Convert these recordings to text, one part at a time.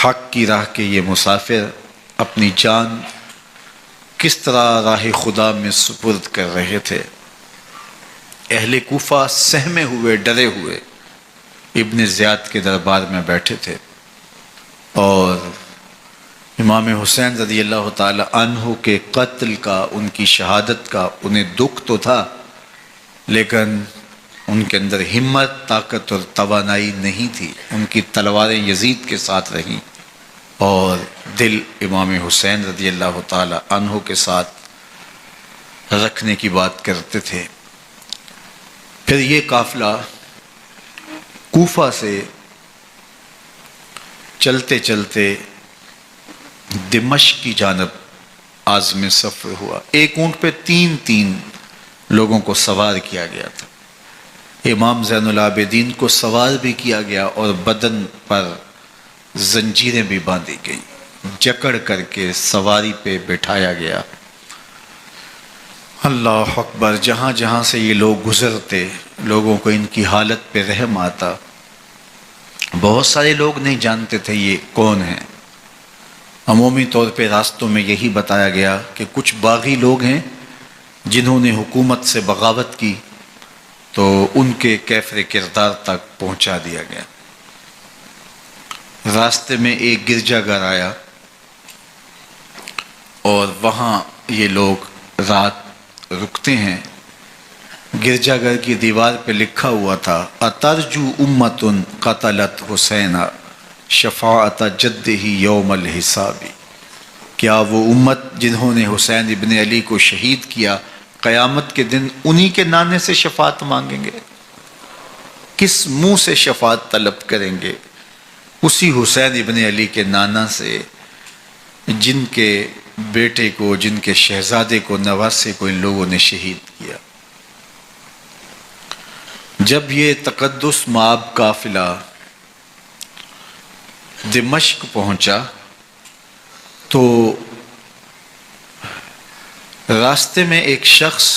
حق کی راہ کے یہ مسافر اپنی جان کس طرح راہ خدا میں سپرد کر رہے تھے۔ اہل کوفہ سہمے ہوئے، ڈرے ہوئے ابن زیاد کے دربار میں بیٹھے تھے، اور امام حسین رضی اللہ تعالی عنہ کے قتل کا، ان کی شہادت کا انہیں دکھ تو تھا، لیکن ان کے اندر ہمت، طاقت اور توانائی نہیں تھی۔ ان کی تلواریں یزید کے ساتھ رہیں اور دل امام حسین رضی اللہ تعالی عنہ کے ساتھ رکھنے کی بات کرتے تھے۔ پھر یہ قافلہ کوفہ سے چلتے چلتے دمشق کی جانب عازم سفر ہوا۔ ایک اونٹ پہ تین لوگوں کو سوار کیا گیا تھا۔ امام زین العابدین کو سوار بھی کیا گیا اور بدن پر زنجیریں بھی باندھی گئیں، جکڑ کر کے سواری پہ بٹھایا گیا۔ اللہ اکبر! جہاں جہاں سے یہ لوگ گزرتے، لوگوں کو ان کی حالت پہ رحم آتا۔ بہت سارے لوگ نہیں جانتے تھے یہ کون ہیں۔ عمومی طور پہ راستوں میں یہی بتایا گیا کہ کچھ باغی لوگ ہیں جنہوں نے حکومت سے بغاوت کی، تو ان کے کیفر کردار تک پہنچا دیا گیا۔ راستے میں ایک گرجا گھر آیا اور وہاں یہ لوگ رات رکتے ہیں۔ گرجا گھر کی دیوار پہ لکھا ہوا تھا: اترجو امت قتلت حسین شفاعت جدہ یوم الحساب۔ کیا وہ امت جنہوں نے حسین ابن علی کو شہید کیا، قیامت کے دن انہی کے نانے سے شفاعت مانگیں گے؟ کس منہ سے شفاعت طلب کریں گے؟ اسی حسین ابن علی کے نانا سے، جن کے بیٹے کو، جن کے شہزادے کو، نواسے کو ان لوگوں نے شہید کیا۔ جب یہ تقدس مآب قافلہ دمشق پہنچا تو راستے میں ایک شخص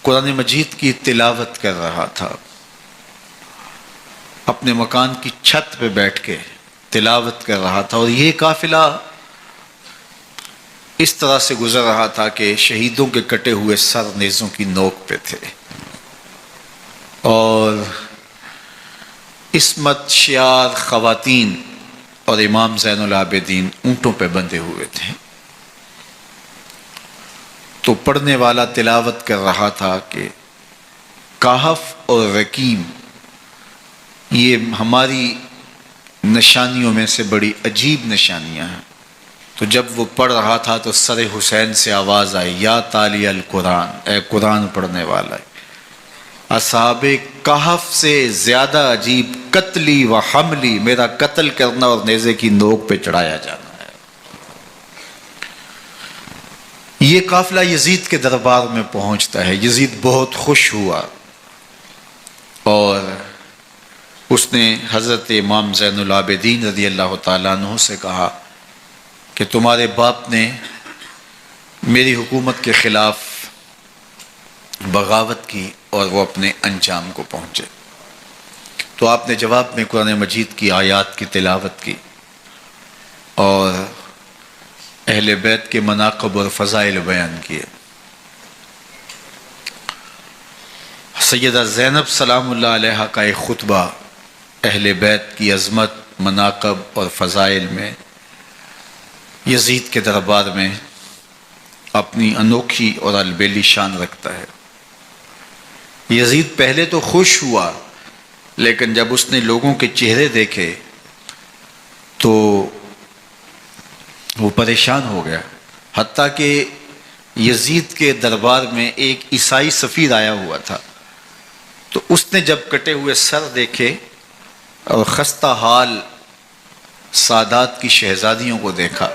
قرآن مجید کی تلاوت کر رہا تھا۔ اپنے مکان کی چھت پہ بیٹھ کے تلاوت کر رہا تھا، اور یہ قافلہ اس طرح سے گزر رہا تھا کہ شہیدوں کے کٹے ہوئے سر نیزوں کی نوک پہ تھے، اور عصمت شیار خواتین اور امام زین العابدین اونٹوں پہ بندھے ہوئے تھے۔ تو پڑھنے والا تلاوت کر رہا تھا کہ کہف اور رقیم یہ ہماری نشانیوں میں سے بڑی عجیب نشانیاں ہیں۔ تو جب وہ پڑھ رہا تھا تو سر حسین سے آواز آئی: یا تالی القرآن، اے قرآن پڑھنے والا، اصحاب کہف سے زیادہ عجیب قتلی و حملی، میرا قتل کرنا اور نیزے کی نوک پہ چڑھایا جانا ہے۔ یہ قافلہ یزید کے دربار میں پہنچتا ہے۔ یزید بہت خوش ہوا اور اس نے حضرت امام زین العابدین رضی اللہ تعالیٰ عنہ سے کہا کہ تمہارے باپ نے میری حکومت کے خلاف بغاوت کی اور وہ اپنے انجام کو پہنچے۔ تو آپ نے جواب میں قرآن مجید کی آیات کی تلاوت کی اور اہل بیت کے مناقب اور فضائل بیان کیے۔ سیدہ زینب سلام اللہ علیہا کا ایک خطبہ اہل بیت کی عظمت، مناقب اور فضائل میں یزید کے دربار میں اپنی انوکھی اور البیلی شان رکھتا ہے۔ یزید پہلے تو خوش ہوا، لیکن جب اس نے لوگوں کے چہرے دیکھے تو وہ پریشان ہو گیا۔ حتیٰ کہ یزید کے دربار میں ایک عیسائی سفیر آیا ہوا تھا، تو اس نے جب کٹے ہوئے سر دیکھے اور خستہ حال سادات کی شہزادیوں کو دیکھا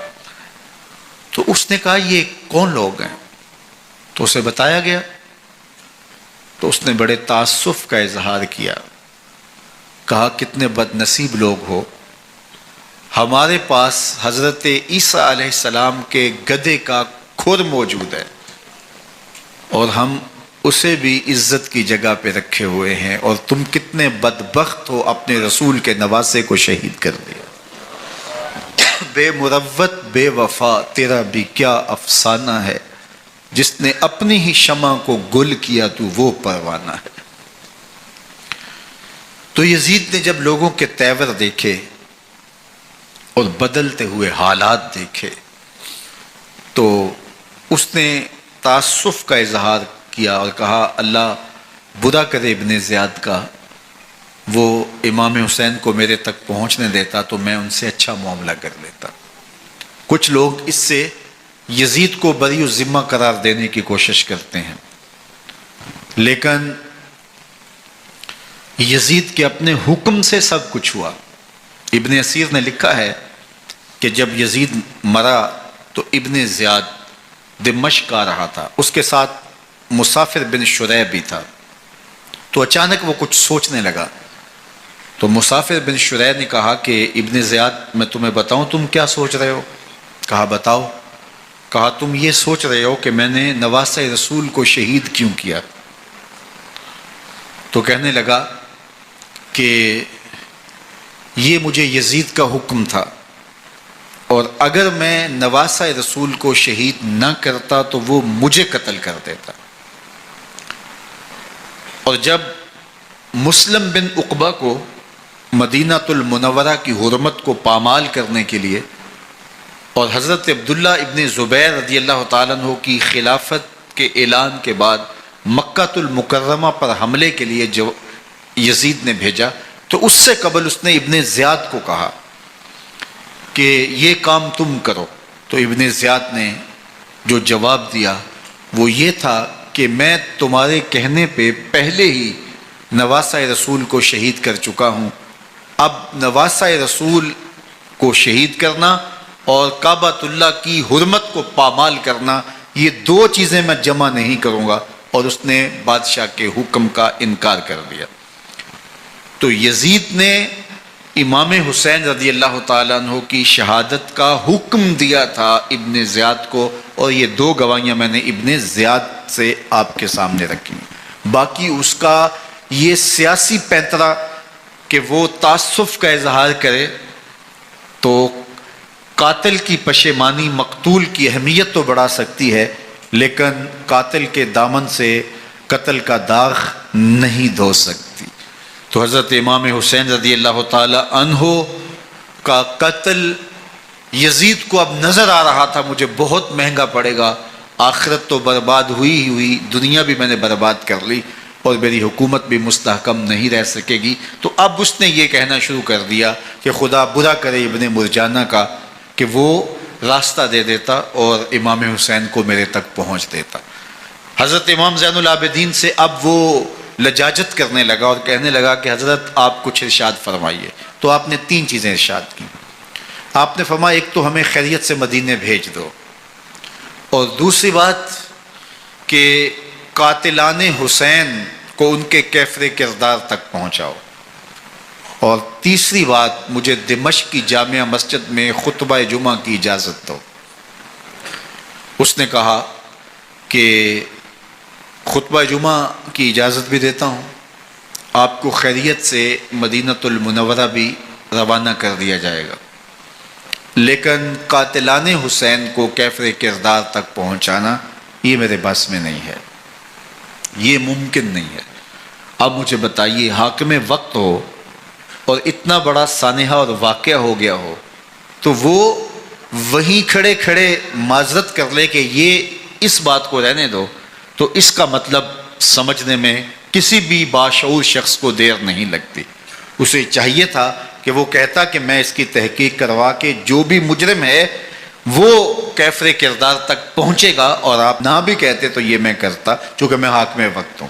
تو اس نے کہا یہ کون لوگ ہیں؟ تو اسے بتایا گیا، تو اس نے بڑے تاسف کا اظہار کیا، کہا کتنے بد نصیب لوگ ہو، ہمارے پاس حضرت عیسیٰ علیہ السلام کے گدھے کا کھر موجود ہے اور ہم اسے بھی عزت کی جگہ پہ رکھے ہوئے ہیں، اور تم کتنے بدبخت ہو، اپنے رسول کے نواسے کو شہید کر دیا۔ بے مروت بے وفا تیرا بھی کیا افسانہ ہے، جس نے اپنی ہی شمع کو گل کیا تو وہ پروانہ ہے۔ تو یزید نے جب لوگوں کے تیور دیکھے اور بدلتے ہوئے حالات دیکھے تو اس نے تاسف کا اظہار کیا اور کہا اللہ برا کرے ابن زیاد کا، وہ امام حسین کو میرے تک پہنچنے دیتا تو میں ان سے اچھا معاملہ کر لیتا۔ کچھ لوگ اس سے یزید کو بری الذمہ قرار دینے کی کوشش کرتے ہیں، لیکن یزید کے اپنے حکم سے سب کچھ ہوا۔ ابن اسیر نے لکھا ہے کہ جب یزید مرا تو ابن زیاد دمشق آ رہا تھا، اس کے ساتھ مسافر بن شریح بھی تھا، تو اچانک وہ کچھ سوچنے لگا۔ تو مسافر بن شریح نے کہا کہ ابن زیاد میں تمہیں بتاؤں تم کیا سوچ رہے ہو؟ کہا بتاؤ۔ کہا تم یہ سوچ رہے ہو کہ میں نے نواسہ رسول کو شہید کیوں کیا؟ تو کہنے لگا کہ یہ مجھے یزید کا حکم تھا، اور اگر میں نواسہ رسول کو شہید نہ کرتا تو وہ مجھے قتل کر دیتا۔ اور جب مسلم بن عقبہ کو مدینہ المنورہ کی حرمت کو پامال کرنے کے لیے اور حضرت عبداللہ ابن زبیر رضی اللہ تعالیٰ عنہ کی خلافت کے اعلان کے بعد مکہ المکرمہ پر حملے کے لیے جو یزید نے بھیجا، تو اس سے قبل اس نے ابن زیاد کو کہا کہ یہ کام تم کرو۔ تو ابن زیاد نے جو جواب دیا وہ یہ تھا کہ میں تمہارے کہنے پہ پہلے ہی نواسہ رسول کو شہید کر چکا ہوں، اب نواسہ رسول کو شہید کرنا اور کعبۃ اللہ کی حرمت کو پامال کرنا، یہ دو چیزیں میں جمع نہیں کروں گا، اور اس نے بادشاہ کے حکم کا انکار کر دیا۔ تو یزید نے امام حسین رضی اللہ تعالیٰ عنہ کی شہادت کا حکم دیا تھا ابن زیاد کو، اور یہ دو گواہیاں میں نے ابن زیاد سے آپ کے سامنے رکھی۔ باقی اس کا یہ سیاسی پینترا کہ وہ تعصب کا اظہار کرے، تو قاتل کی پشیمانی مقتول کی اہمیت تو بڑھا سکتی ہے، لیکن قاتل کے دامن سے قتل کا داغ نہیں دھو سکتی۔ تو حضرت امام حسین رضی اللہ تعالی عنہ کا قتل یزید کو اب نظر آ رہا تھا مجھے بہت مہنگا پڑے گا، آخرت تو برباد ہوئی ہی ہوئی، دنیا بھی میں نے برباد کر لی اور میری حکومت بھی مستحکم نہیں رہ سکے گی۔ تو اب اس نے یہ کہنا شروع کر دیا کہ خدا برا کرے ابن مرجانہ کا کہ وہ راستہ دے دیتا اور امام حسین کو میرے تک پہنچ دیتا۔ حضرت امام زین العابدین سے اب وہ لجاجت کرنے لگا اور کہنے لگا کہ حضرت آپ کچھ ارشاد فرمائیے۔ تو آپ نے تین چیزیں ارشاد کی۔ آپ نے فرمایا ایک تو ہمیں خیریت سے مدینے بھیج دو، اور دوسری بات کہ قاتلان حسین کو ان کے کیفر کردار تک پہنچاؤ، اور تیسری بات مجھے دمشق کی جامع مسجد میں خطبہ جمعہ کی اجازت دو۔ اس نے کہا کہ خطبہ جمعہ کی اجازت بھی دیتا ہوں، آپ کو خیریت سے مدینہ المنورہ بھی روانہ کر دیا جائے گا، لیکن قاتلان حسین کو کیفر کردار تک پہنچانا یہ میرے بس میں نہیں ہے، یہ ممکن نہیں ہے۔ اب مجھے بتائیے حاکم وقت ہو اور اتنا بڑا سانحہ اور واقعہ ہو گیا ہو تو وہ وہیں کھڑے کھڑے معذرت کر لے کہ یہ اس بات کو رہنے دو، تو اس کا مطلب سمجھنے میں کسی بھی باشعور شخص کو دیر نہیں لگتی۔ اسے چاہیے تھا کہ وہ کہتا کہ میں اس کی تحقیق کروا کے جو بھی مجرم ہے وہ کیفر کردار تک پہنچے گا، اور آپ نہ بھی کہتے تو یہ میں کرتا چونکہ میں حاکم وقت ہوں۔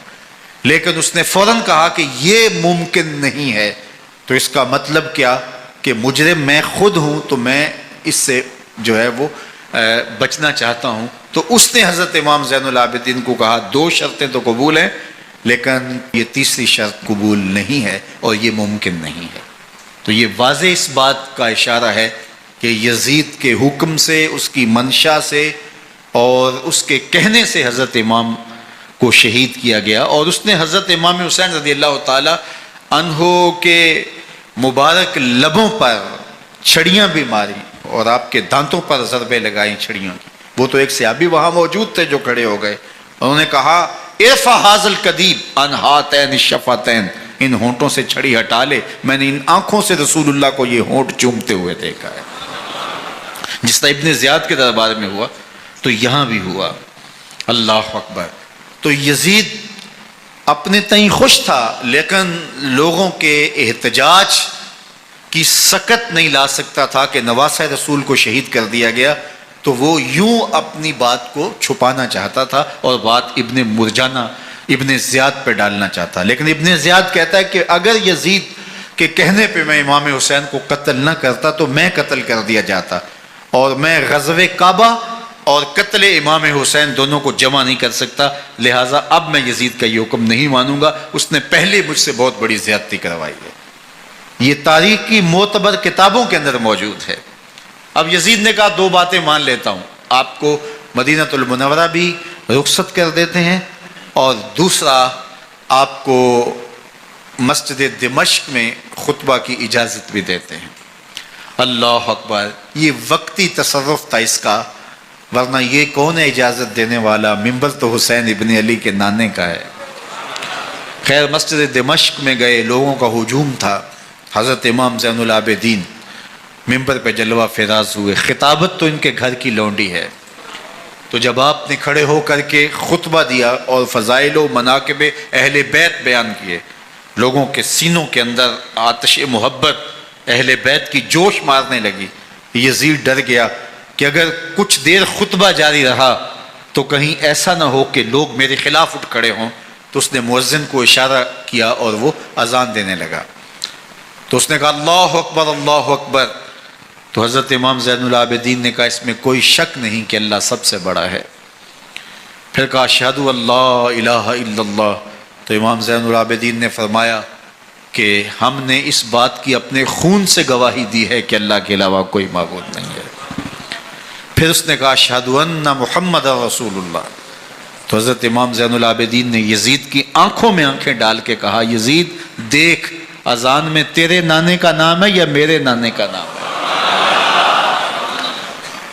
لیکن اس نے فوراً کہا کہ یہ ممکن نہیں ہے، تو اس کا مطلب کیا کہ مجرم میں خود ہوں، تو میں اس سے جو ہے وہ بچنا چاہتا ہوں۔ تو اس نے حضرت امام زین العابدین کو کہا دو شرطیں تو قبول ہیں، لیکن یہ تیسری شرط قبول نہیں ہے اور یہ ممکن نہیں ہے۔ تو یہ واضح اس بات کا اشارہ ہے کہ یزید کے حکم سے، اس کی منشا سے اور اس کے کہنے سے حضرت امام کو شہید کیا گیا، اور اس نے حضرت امام حسین رضی اللہ تعالی عنہ کے مبارک لبوں پر چھڑیاں بھی ماری اور آپ کے دانتوں پر ضربیں لگائیں چھڑیوں کی. وہ تو ایک صحابی وہاں موجود تھے جو کھڑے ہو گئے. انہوں نے کہا ارفع ھذا القدیب عن ھاتین الشفتین، ان ہونٹوں سے چھڑی ہٹا لے، میں نے ان آنکھوں سے رسول اللہ کو یہ ہونٹ چومتے ہوئے دیکھا ہے. جس طرح ابن زیاد کے دربار میں ہوا تو یہاں بھی ہوا. اللہ اکبر. تو یزید اپنے تئیں خوش تھا، لیکن لوگوں کے احتجاج کی سکت نہیں لا سکتا تھا کہ نواسہ رسول کو شہید کر دیا گیا. تو وہ یوں اپنی بات کو چھپانا چاہتا تھا اور بات ابن مرجانہ ابن زیاد پہ ڈالنا چاہتا. لیکن ابن زیاد کہتا ہے کہ اگر یزید کے کہنے پہ میں امام حسین کو قتل نہ کرتا تو میں قتل کر دیا جاتا، اور میں غزوہ کعبہ اور قتل امام حسین دونوں کو جمع نہیں کر سکتا، لہٰذا اب میں یزید کا یہ حکم نہیں مانوں گا، اس نے پہلے مجھ سے بہت بڑی زیادتی کروائی ہے. یہ تاریخ کی معتبر کتابوں کے اندر موجود ہے. اب یزید نے کہا دو باتیں مان لیتا ہوں، آپ کو مدینہ المنورہ بھی رخصت کر دیتے ہیں، اور دوسرا آپ کو مسجد دمشق میں خطبہ کی اجازت بھی دیتے ہیں. اللہ اکبر. یہ وقتی تصرف تھا اس کا، ورنہ یہ کون ہے اجازت دینے والا؟ ممبر تو حسین ابن علی کے نانے کا ہے. خیر مسجد دمشق میں گئے، لوگوں کا ہجوم تھا. حضرت امام زین العابدین ممبر پہ جلوہ فراز ہوئے. خطابت تو ان کے گھر کی لونڈی ہے. تو جب آپ نے کھڑے ہو کر کے خطبہ دیا اور فضائل و مناقب اہل بیت بیان کیے، لوگوں کے سینوں کے اندر آتش محبت اہل بیت کی جوش مارنے لگی. یزید ڈر گیا کہ اگر کچھ دیر خطبہ جاری رہا تو کہیں ایسا نہ ہو کہ لوگ میرے خلاف اٹھ کھڑے ہوں. تو اس نے مؤذن کو اشارہ کیا اور وہ اذان دینے لگا. تو اس نے کہا اللہ اکبر اللہ اکبر. تو حضرت امام زین العابدین نے کہا اس میں کوئی شک نہیں کہ اللہ سب سے بڑا ہے. پھر کہا اشہد اللہ الہ الا اللہ. تو امام زین العابدین نے فرمایا کہ ہم نے اس بات کی اپنے خون سے گواہی دی ہے کہ اللہ کے علاوہ کوئی معبود نہیں ہے. پھر اس نے کہا اشہد ان محمد رسول اللہ. تو حضرت امام زین العابدین نے یزید کی آنکھوں میں آنکھیں ڈال کے کہا یزید دیکھ، اذان میں تیرے نانے کا نام ہے یا میرے نانے کا نام ہے؟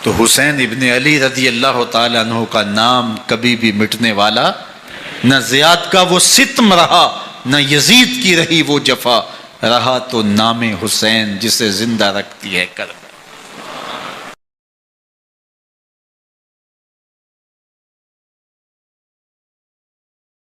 تو حسین ابن علی رضی اللہ تعالیٰ عنہ کا نام کبھی بھی مٹنے والا نہ. زیاد کا وہ ستم رہا نہ یزید کی رہی وہ جفا، رہا تو نام حسین جسے زندہ رکھتی ہے کربلا.